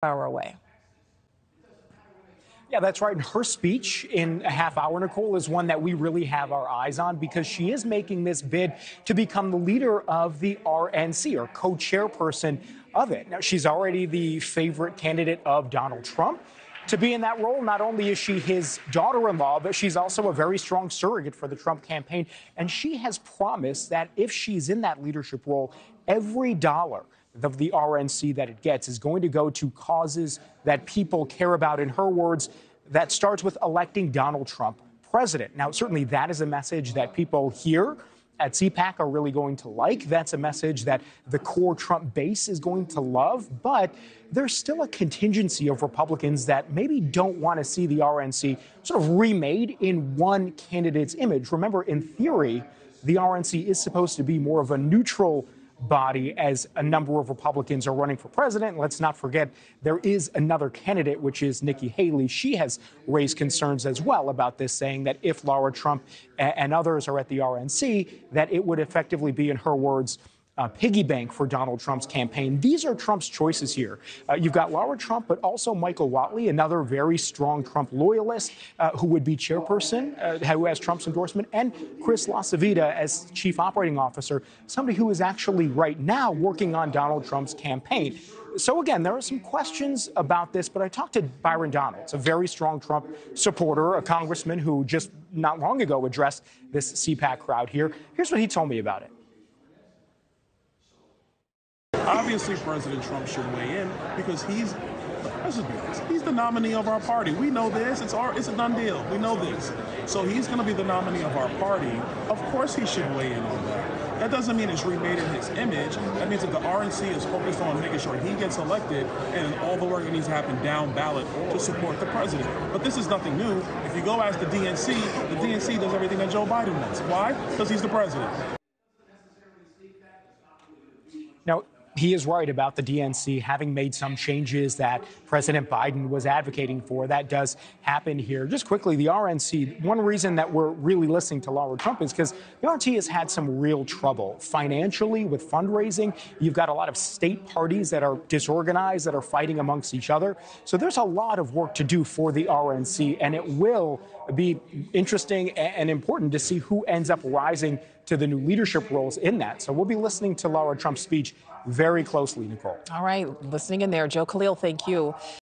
Hour away. Yeah, that's right. And her speech in a half hour, Nicole, is one that we really have our eyes on because she is making this bid to become the leader of the RNC, or co-chairperson of it. Now, she's already the favorite candidate of Donald Trump to be in that role. Not only is she his daughter-in-law, but she's also a very strong surrogate for the Trump campaign. And she has promised that if she's in that leadership role, every dollar of the RNC that it gets is going to go to causes that people care about. In her words, that starts with electing Donald Trump president. Now, certainly that is a message that people here at CPAC are really going to like. That's a message that the core Trump base is going to love. But there's still a contingency of Republicans that maybe don't want to see the RNC sort of remade in one candidate's image. Remember, in theory, the RNC is supposed to be more of a neutral body as a number of Republicans are running for president. Let's not forget there is another candidate, which is Nikki Haley. She has raised concerns as well about this, saying that if Lara Trump and others are at the RNC, that it would effectively be, in her words, piggy bank for Donald Trump's campaign. These are Trump's choices here. You've got Lara Trump, but also Michael Whatley, another very strong Trump loyalist who would be chairperson, who has Trump's endorsement, and Chris LaCivita as chief operating officer, somebody who is actually right now working on Donald Trump's campaign. So again, there are some questions about this, but I talked to Byron Donalds, a very strong Trump supporter, a congressman who just not long ago addressed this CPAC crowd here. Here's what he told me about it. Obviously, President Trump should weigh in because he's the president. He's the nominee of our party. We know this. It's a done deal. We know this. So he's going to be the nominee of our party. Of course he should weigh in on that. That doesn't mean it's remade in his image. That means that the RNC is focused on making sure he gets elected and all the work that needs to happen down ballot to support the president. But this is nothing new. If you go ask the DNC does everything that Joe Biden wants. Why? Because he's the president. Now, he is right about the DNC having made some changes that President Biden was advocating for. That does happen here. Just quickly, the RNC, one reason that we're really listening to Lara Trump is because the RNC has had some real trouble financially with fundraising. You've got a lot of state parties that are disorganized, that are fighting amongst each other. So there's a lot of work to do for the RNC, and it will be interesting and important to see who ends up rising to the new leadership roles in that. So we'll be listening to Lara Trump's speech very closely, Nicole. All right, listening in there. Joe Khalil, thank you.